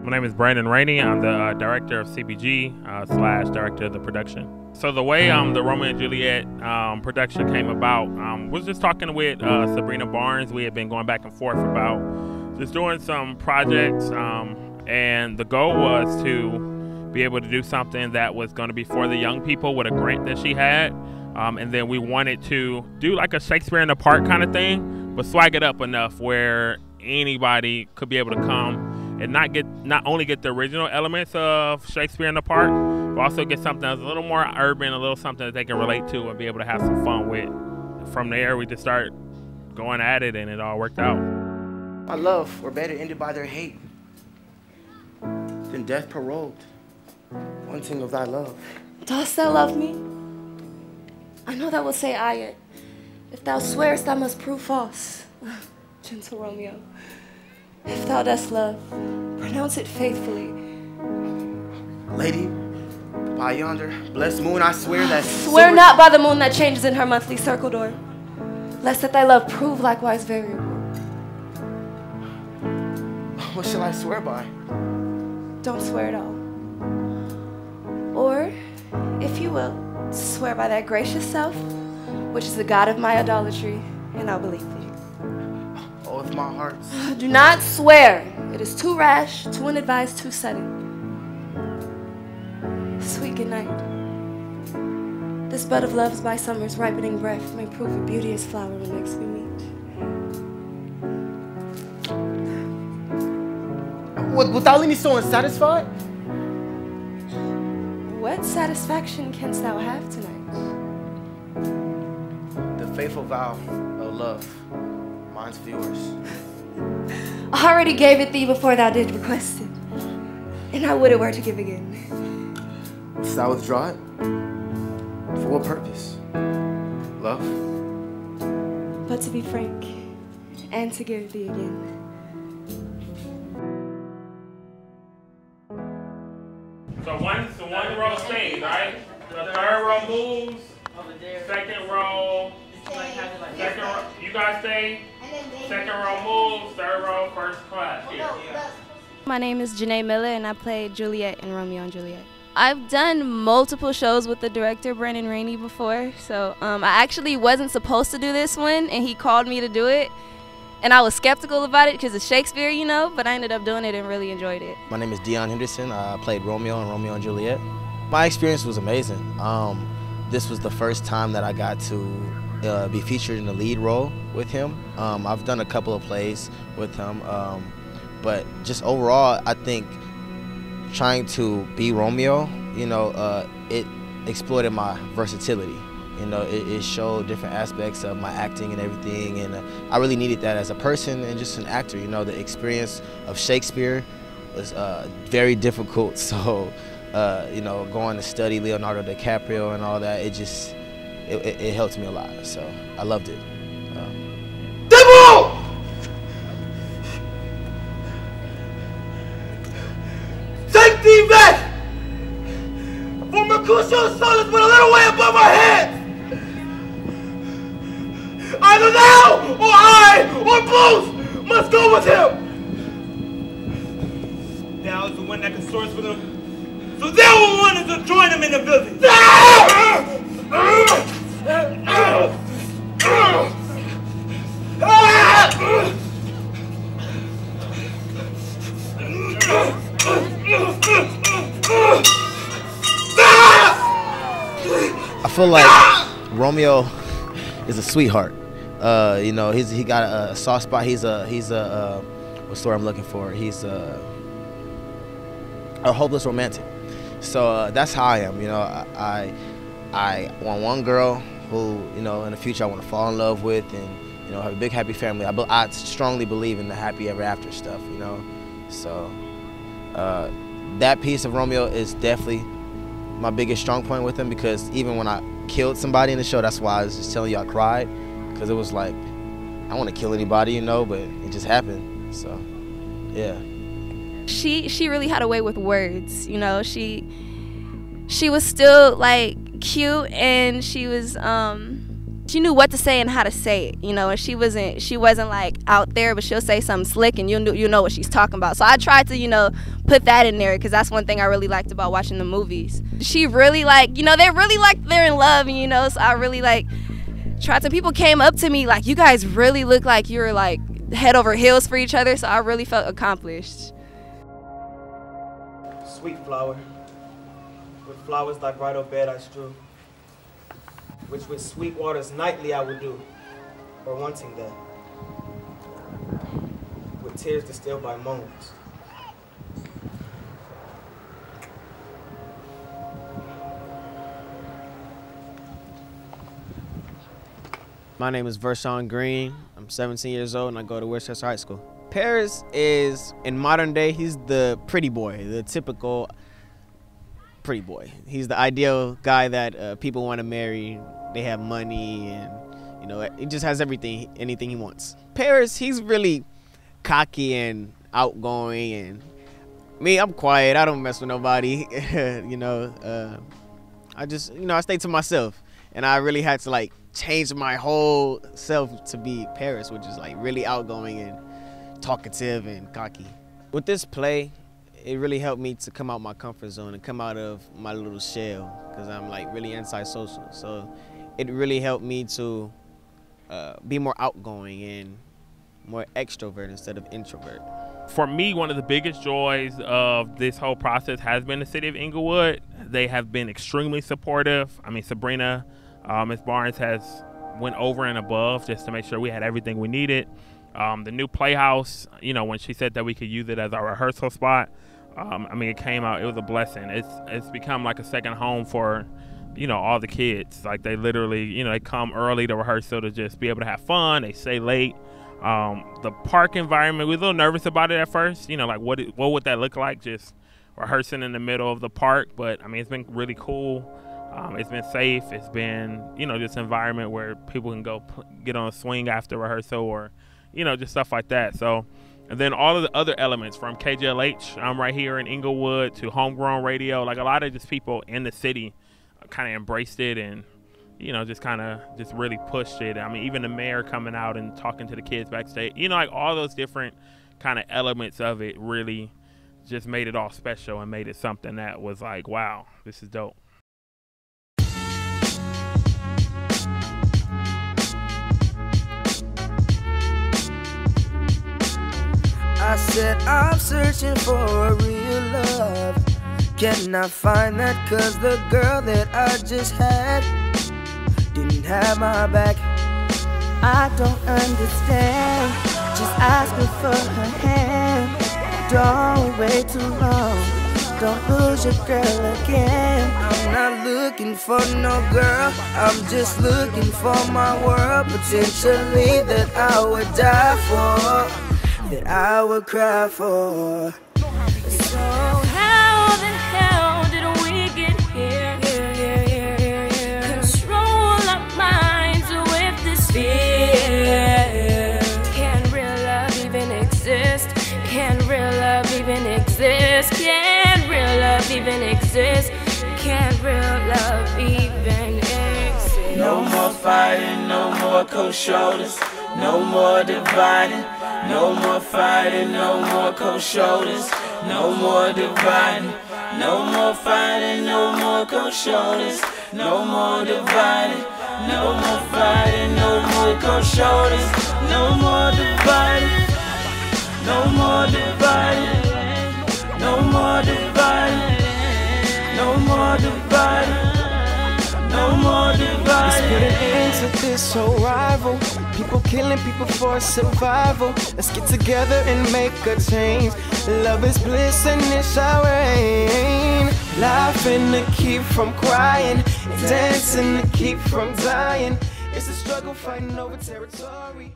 My name is Brandon Rainey. I'm the director of CBG slash director of the production. So the way the Romeo and Juliet production came about was just talking with Sabrina Barnes. We had been going back and forth about just doing some projects, and the goal was to be able to do something that was going to be for the young people with a grant that she had. And then we wanted to do like a Shakespeare in the Park kind of thing, but swag it up enough where anybody could be able to come and not only get the original elements of Shakespeare in the Park, but also get something that's a little more urban, a little something that they can relate to and be able to have some fun with. From there, we just started going at it, and it all worked out. My love were better ended by their hate than death paroled, wanting of thy love. Dost thou love me? I know thou wilt say aye. If thou swearest, thou must prove false. Gentle Romeo, if thou dost love, pronounce it faithfully. Lady, by yonder blessed moon, I swear that... Swear not by the moon that changes in her monthly circle door, lest that thy love prove likewise variable. What shall I swear by? Don't swear at all. Or, if you will, swear by that gracious self, which is the God of my idolatry, and I'll believe thee. Oh, if my heart... Do not swear. It is too rash, too unadvised, too sudden. Sweet good night. This bud of love's by summer's ripening breath may prove a beauteous flower when next we meet. Wilt thou leave me so unsatisfied? What satisfaction canst thou have tonight? The faithful vow of love, mine's for yours. I already gave it thee before thou did request it, and I would it were to give again. Wouldst thou withdraw it? For what purpose? Love? But to be frank, and to give thee again. So one row stays, right? The third row moves. Second row. You guys stay. Second row moves. Third row, first class. Here. My name is Janae Miller, and I played Juliet in Romeo and Juliet. I've done multiple shows with the director, Brandon Rainey, before. So I actually wasn't supposed to do this one, and he called me to do it. And I was skeptical about it because it's Shakespeare, you know, but I ended up doing it and really enjoyed it. My name is Dion Henderson. I played Romeo in Romeo and Juliet. My experience was amazing. This was the first time that I got to be featured in the lead role with him. I've done a couple of plays with him, but just overall, I think trying to be Romeo, you know, it exploited my versatility. You know, it showed different aspects of my acting and everything, and I really needed that as a person and just an actor. You know, the experience of Shakespeare was very difficult, so, you know, going to study Leonardo DiCaprio and all that, it helped me a lot, so I loved it. Devil! Take thee back! For Mercutio's soul is but a little way above our heads! Either thou, or I, or both must go with him! Thou is the one that consorts with him, so thou will want to join him in the building! I feel like Romeo is a sweetheart. You know, he got a soft spot. He's a what's the word I'm looking for? He's a hopeless romantic. So that's how I am. You know, I want one girl who, you know, in the future I want to fall in love with, and, you know, have a big happy family. I strongly believe in the happy ever after stuff. You know, so that piece of Romeo is definitely my biggest strong point with him, because even when I killed somebody in the show, that's why I was just telling you I cried, because it was like, I don't want to kill anybody, you know, but it just happened. So yeah, she really had a way with words, you know. She was still like cute, and she was She knew what to say and how to say it, you know, and she wasn't like out there, but she'll say something slick and you know what she's talking about. So I tried to, you know, put that in there because that's one thing I really liked about watching the movies. She really like, you know, they really like they're in love, you know, so I really like tried to, people came up to me like, you guys really look like you're like head over heels for each other, so I really felt accomplished. Sweet flower, with flowers like right o'er bed I strew, which with sweet waters nightly I would do, or wanting that, with tears distilled by moans. My name is Vershawn Green. I'm 17 years old and I go to Worcester High School. Paris is, in modern day, he's the pretty boy, the typical pretty boy. He's the ideal guy that people want to marry. They have money and, you know, he just has everything, anything he wants. Paris, he's really cocky and outgoing, and me, I'm quiet. I don't mess with nobody. You know, I stay to myself, and I really had to like change my whole self to be Paris, which is like really outgoing and talkative and cocky. With this play, it really helped me to come out my comfort zone and come out of my little shell, because I'm like really antisocial. So it really helped me to be more outgoing and more extrovert instead of introvert. For me, one of the biggest joys of this whole process has been the city of Inglewood. They have been extremely supportive. I mean, Sabrina, Ms. Barnes has went over and above just to make sure we had everything we needed. The new playhouse, you know, when she said that we could use it as our rehearsal spot, I mean, it came out, it was a blessing. It's become like a second home for, you know, all the kids. Like they literally, you know, they come early to rehearsal to just be able to have fun. They stay late. The park environment, we were a little nervous about it at first, you know, like what would that look like, just rehearsing in the middle of the park. But I mean, it's been really cool. It's been safe. It's been, you know, this environment where people can go get on a swing after rehearsal, or, you know, just stuff like that. So, and then all of the other elements from KGLH, I'm right here in Inglewood, to homegrown radio, like a lot of just people in the city kind of embraced it and, you know, just kind of just really pushed it. I mean, even the mayor coming out and talking to the kids backstage, you know, like all those different kind of elements of it really just made it all special and made it something that was like, wow, this is dope. I said I'm searching for a real love. Cannot find that, cause the girl that I just had didn't have my back. I don't understand, just ask her for her hand. Don't wait too long, don't lose your girl again. I'm not looking for no girl, I'm just looking for my world. Potentially that I would die for, that I would cry for. So how the hell did we get here? Control our minds with this fear. Can real love even exist? Can real love even exist? Can real love even exist? Can real love even exist? No more fighting, no more cold shoulders, no more dividing. No more fighting, no more cold shoulders, no more dividing. No more fighting, no more cold shoulders, no more dividing. No more fighting, no more cold shoulders, no more dividing. No more dividing, no more dividing, no more dividing. No more dividing. Let's put an end to this whole rival. People killing people for survival. Let's get together and make a change. Love is bliss and it shall reign. Laughing to keep from crying, dancing to keep from dying. It's a struggle fighting over territory.